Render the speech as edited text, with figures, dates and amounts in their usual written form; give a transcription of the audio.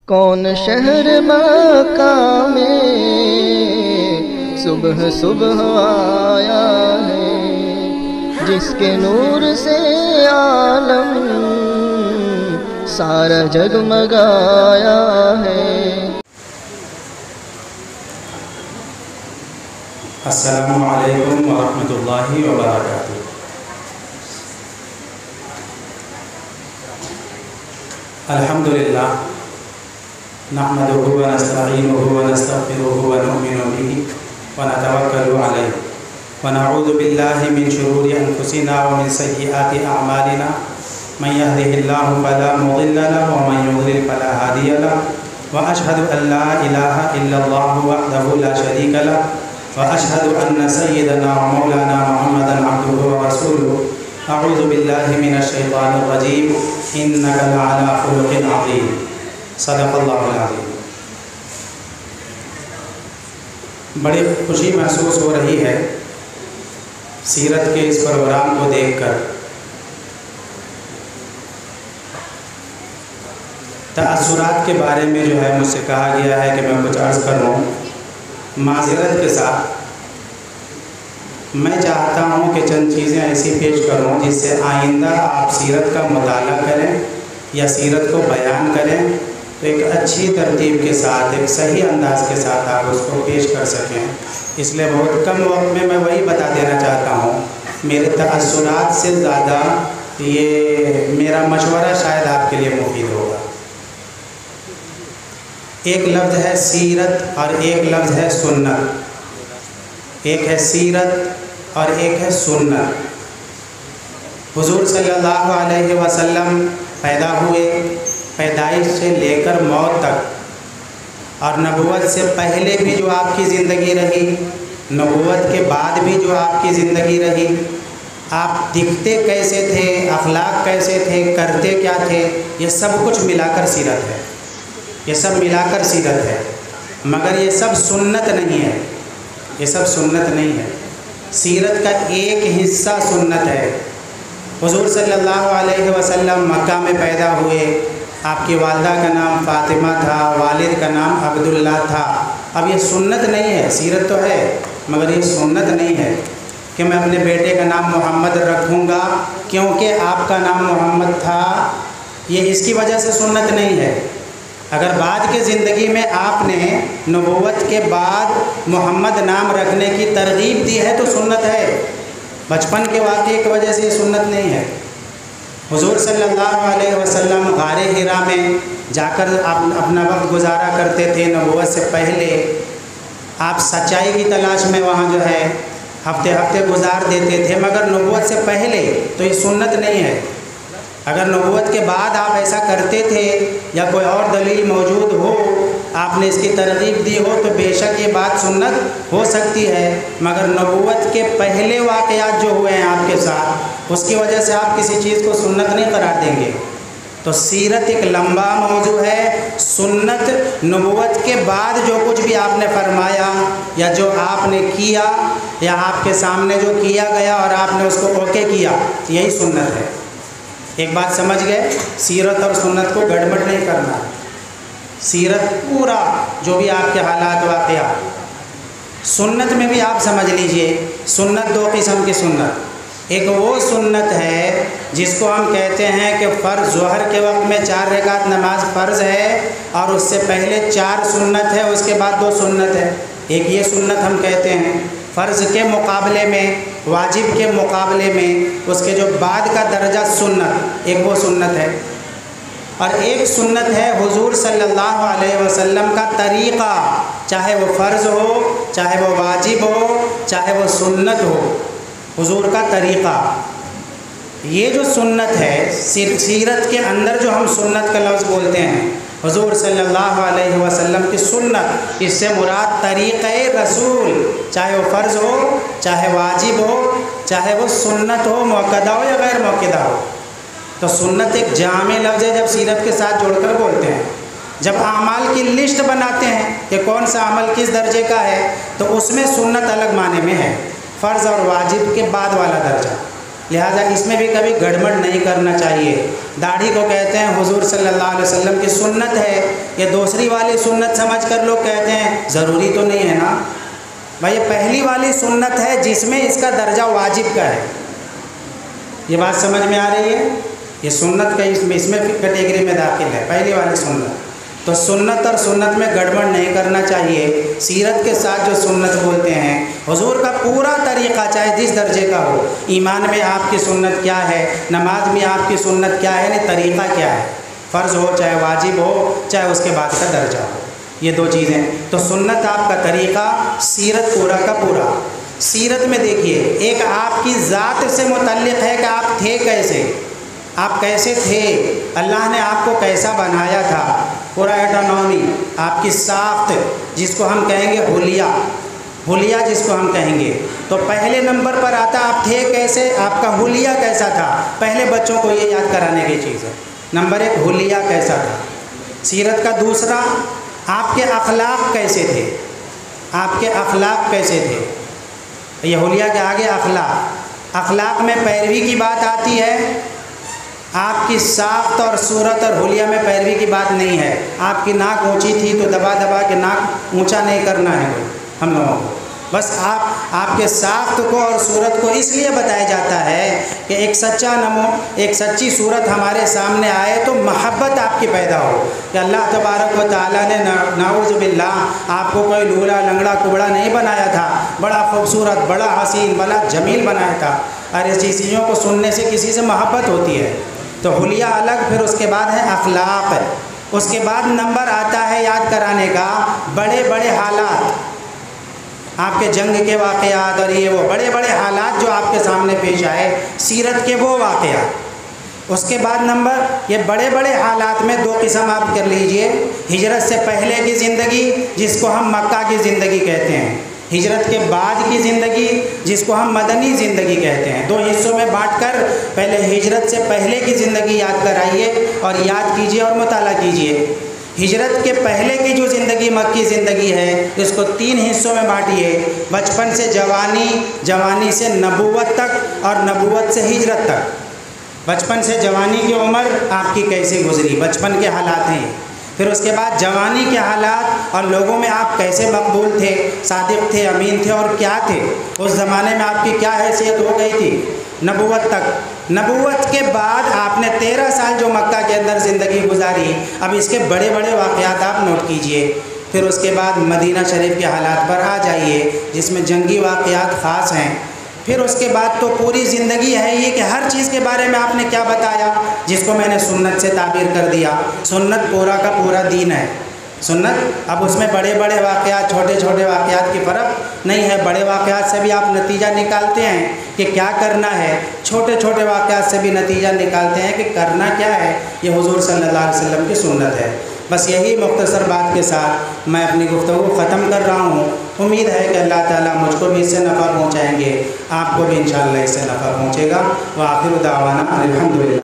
کون شہر مکہ میں صبح صبح آیا ہے، جس کے نور سے عالم سارا جگمگایا ہے۔ السلام علیکم ورحمۃ اللہ وبرکاتہ۔ الحمدللہ نحمده ونستعینه ونستغفره ونؤمن به ونتوکل علیہ ونعوذ باللہ من شرور انفسنا ومن سیئات اعمالنا، من يهده الله فلا مضل له ومن يضلل فلا هادي له، واشهد ان لا اله الا الله وحده لا شريك له، واشهد ان سيدنا ومولانا محمدا عبده ورسوله۔ اعوذ باللہ من الشیطان الرجیم، انک لعلی خلق عظیم، صدق اللہ العظیم۔ بڑی خوشی محسوس ہو رہی ہے سیرت کے اس پروگرام کو دیکھ کر۔ تأثرات کے بارے میں جو ہے مجھ سے کہا گیا ہے کہ میں کچھ عرض کروں۔ معذرت کے ساتھ میں چاہتا ہوں کہ چند چیزیں ایسی پیش کروں جس سے آئندہ آپ سیرت کا مطالعہ کریں یا سیرت کو بیان کریں تو ایک اچھی ترتیب کے ساتھ، ایک صحیح انداز کے ساتھ آپ اس کو پیش کر سکیں۔ اس لیے بہت کم وقت میں وہی بتا دینا چاہتا ہوں۔ میرے تأثرات سے زیادہ یہ میرا مشورہ شاید آپ کے لیے مفید ہوگا۔ ایک لفظ ہے سیرت اور ایک لفظ ہے سنت۔ ایک ہے سیرت اور ایک ہے سنت۔ حضور صلی اللہ علیہ وسلم پیدا ہوئے، پیدائش سے لے کر موت تک، اور نبوت سے پہلے بھی جو آپ کی زندگی رہی، نبوت کے بعد بھی جو آپ کی زندگی رہی، آپ دکھتے کیسے تھے، اخلاق کیسے تھے، کرتے کیا تھے، یہ سب کچھ ملا کر سیرت ہے۔ یہ سب ملا کر سیرت ہے، مگر یہ سب سنت نہیں ہے۔ یہ سب سنت نہیں ہے۔ سیرت کا ایک حصہ سنت ہے۔ حضور صلی اللہ علیہ وسلم مکہ میں پیدا ہوئے، آپ کی والدہ کا نام فاطمہ تھا، والد کا نام عبداللہ تھا۔ اب یہ سنت نہیں ہے، سیرت تو ہے مگر یہ سنت نہیں ہے کہ میں اپنے بیٹے کا نام محمد رکھوں گا کیونکہ آپ کا نام محمد تھا۔ یہ اس کی وجہ سے سنت نہیں ہے۔ اگر بعد کے زندگی میں آپ نے نبوت کے بعد محمد نام رکھنے کی ترغیب دی ہے تو سنت ہے، بچپن کے واقعے کی وجہ سے یہ سنت نہیں ہے۔ حضور صلی اللہ علیہ وسلم غار حرا میں جا کر آپ اپنا وقت گزارا کرتے تھے۔ نبوت سے پہلے آپ سچائی کی تلاش میں وہاں جو ہے ہفتے ہفتے گزار دیتے تھے، مگر نبوت سے پہلے تو یہ سنت نہیں ہے۔ اگر نبوت کے بعد آپ ایسا کرتے تھے یا کوئی اور دلیل موجود ہو، آپ نے اس کی ترغیب دی ہو تو بے شک یہ بات سنت ہو سکتی ہے، مگر نبوت کے پہلے واقعات جو ہوئے ہیں آپ کے ساتھ، اس کی وجہ سے آپ کسی چیز کو سنت نہیں قرار دیں گے۔ تو سیرت ایک لمبا موضوع ہے۔ سنت نبوت کے بعد جو کچھ بھی آپ نے فرمایا یا جو آپ نے کیا یا آپ کے سامنے جو کیا گیا اور آپ نے اس کو اوکے کیا، یہی سنت ہے۔ ایک بات سمجھ گئے؟ سیرت اور سنت کو گڑبڑ نہیں کرنا۔ سیرت پورا جو بھی آپ کے حالات واقعات، سنت میں بھی آپ سمجھ لیجئے سنت دو قسم کی سنت۔ ایک وہ سنت ہے جس کو ہم کہتے ہیں کہ فرض، ظہر کے وقت میں 4 رکعت نماز فرض ہے اور اس سے پہلے 4 سنت ہے، اس کے بعد 2 سنت ہے۔ ایک یہ سنت ہم کہتے ہیں، فرض کے مقابلے میں، واجب کے مقابلے میں اس کے جو بعد کا درجہ سنت، ایک وہ سنت ہے۔ اور ایک سنت ہے حضور صلی اللہ علیہ وسلم کا طریقہ، چاہے وہ فرض ہو، چاہے وہ واجب ہو، چاہے وہ سنت ہو، حضور کا طریقہ۔ یہ جو سنت ہے، سیرت کے اندر جو ہم سنت کا لفظ بولتے ہیں، حضور صلی اللہ علیہ وسلم کی سنت، اس سے مراد طریقہ رسول، چاہے وہ فرض ہو، چاہے واجب ہو، چاہے وہ سنت ہو، موقدہ ہو یا غیر موقدہ ہو۔ تو سنت ایک جامع لفظ ہے جب سیرت کے ساتھ جوڑ کر بولتے ہیں۔ جب اعمال کی لسٹ بناتے ہیں کہ کون سا عمل کس درجے کا ہے تو اس میں سنت الگ معنی میں ہے، فرض اور واجب کے بعد والا درجہ۔ لہٰذا اس میں بھی کبھی گڑبڑ نہیں کرنا چاہیے۔ داڑھی کو کہتے ہیں حضور صلی اللہ علیہ وسلم کی سنت ہے، یہ دوسری والی سنت سمجھ کر لوگ کہتے ہیں ضروری تو نہیں ہے نا بھائی، یہ پہلی والی سنت ہے جس میں اس کا درجہ واجب کا ہے۔ یہ بات سمجھ میں آ رہی ہے؟ یہ سنت کا اس میں کیٹیگری میں داخل ہے، پہلی والی سنت۔ تو سنت اور سنت میں گڑبڑ نہیں کرنا چاہیے۔ سیرت کے ساتھ جو سنت بولتے ہیں، حضور کا پورا طریقہ چاہے جس درجے کا ہو، ایمان میں آپ کی سنت کیا ہے، نماز میں آپ کی سنت کیا ہے، یعنی طریقہ کیا ہے، فرض ہو چاہے واجب ہو چاہے اس کے بعد کا درجہ ہو، یہ دو چیزیں۔ تو سنت آپ کا طریقہ، سیرت پورا کا پورا۔ سیرت میں دیکھیے، ایک آپ کی ذات سے متعلق ہے کہ آپ تھے کیسے، آپ کیسے تھے، اللہ نے آپ کو کیسا بنایا تھا، پورا ایٹانومی، آپ کی ساخت جس کو ہم کہیں گے حلیہ جس کو ہم کہیں گے۔ تو پہلے نمبر پر آتا آپ تھے کیسے، آپ کا حلیہ کیسا تھا، پہلے بچوں کو یہ یاد کرانے کی چیز ہے۔ نمبر ایک، حلیہ کیسا تھا سیرت کا۔ دوسرا، آپ کے اخلاق کیسے تھے، آپ کے اخلاق کیسے تھے۔ یہ حلیہ کے آگے اخلاق میں پیروی کی بات آتی ہے، آپ کی ساخت اور صورت اور حلیہ میں پیروی کی بات نہیں ہے۔ آپ کی ناک اونچی تھی تو دبا کے ناک اونچا نہیں کرنا ہے ہم لوگوں کو، بس آپ کے ساخت کو اور صورت کو اس لیے بتایا جاتا ہے کہ ایک سچی صورت ہمارے سامنے آئے تو محبت آپ کی پیدا ہو کہ اللہ تبارک و تعالیٰ نے نعوذ باللہ آپ کو کوئی لولا لنگڑا کبڑا نہیں بنایا تھا، بڑا خوبصورت، بڑا حسین، بڑا جمیل بنایا تھا، اور ایسی چیزوں کو سننے سے کسی سے محبت ہوتی ہے۔ تو حلیہ الگ، پھر اس کے بعد ہے اخلاق، اس کے بعد نمبر آتا ہے یاد کرانے کا بڑے بڑے حالات، آپ کے جنگ کے واقعات اور یہ وہ بڑے بڑے حالات جو آپ کے سامنے پیش آئے، سیرت کے وہ واقعات۔ اس کے بعد نمبر، یہ بڑے بڑے حالات میں دو قسم آپ کر لیجئے، ہجرت سے پہلے کی زندگی جس کو ہم مکہ کی زندگی کہتے ہیں، ہجرت کے بعد کی زندگی جس کو ہم مدنی زندگی کہتے ہیں۔ دو حصوں میں بانٹ کر پہلے ہجرت سے پہلے کی زندگی یاد کرائیے اور یاد کیجئے اور مطالعہ کیجئے۔ ہجرت کے پہلے کی جو زندگی مکی زندگی ہے اس کو تین حصوں میں بانٹیے، بچپن سے جوانی، جوانی سے نبوت تک اور نبوت سے ہجرت تک۔ بچپن سے جوانی کی عمر آپ کی کیسے گزری، بچپن کے حالات ہیں۔ پھر اس کے بعد جوانی کے حالات اور لوگوں میں آپ کیسے مقبول تھے، صادق تھے، امین تھے اور کیا تھے، اس زمانے میں آپ کی کیا حیثیت ہو گئی تھی، نبوت تک۔ نبوت کے بعد آپ نے 13 سال جو مکہ کے اندر زندگی گزاری، اب اس کے بڑے بڑے واقعات آپ نوٹ کیجئے۔ پھر اس کے بعد مدینہ شریف کے حالات پر آ جائیے جس میں جنگی واقعات خاص ہیں۔ پھر اس کے بعد تو پوری زندگی ہے یہ کہ ہر چیز کے بارے میں آپ نے کیا بتایا، جس کو میں نے سنت سے تعبیر کر دیا۔ سنت پورا کا پورا دین ہے سنت۔ اب اس میں بڑے بڑے واقعات، چھوٹے چھوٹے واقعات کی فرق نہیں ہے۔ بڑے واقعات سے بھی آپ نتیجہ نکالتے ہیں کہ کیا کرنا ہے، چھوٹے چھوٹے واقعات سے بھی نتیجہ نکالتے ہیں کہ کرنا کیا ہے۔ یہ حضور صلی اللہ علیہ وسلم کی سنت ہے۔ بس یہی مختصر بات کے ساتھ میں اپنی گفتگو ختم کر رہا ہوں۔ امید ہے کہ اللہ تعالیٰ مجھ کو بھی اس سے نفع پہنچائیں گے، آپ کو بھی انشاءاللہ اس سے نفع پہنچے گا۔ وآخر دعوانا الحمدللہ۔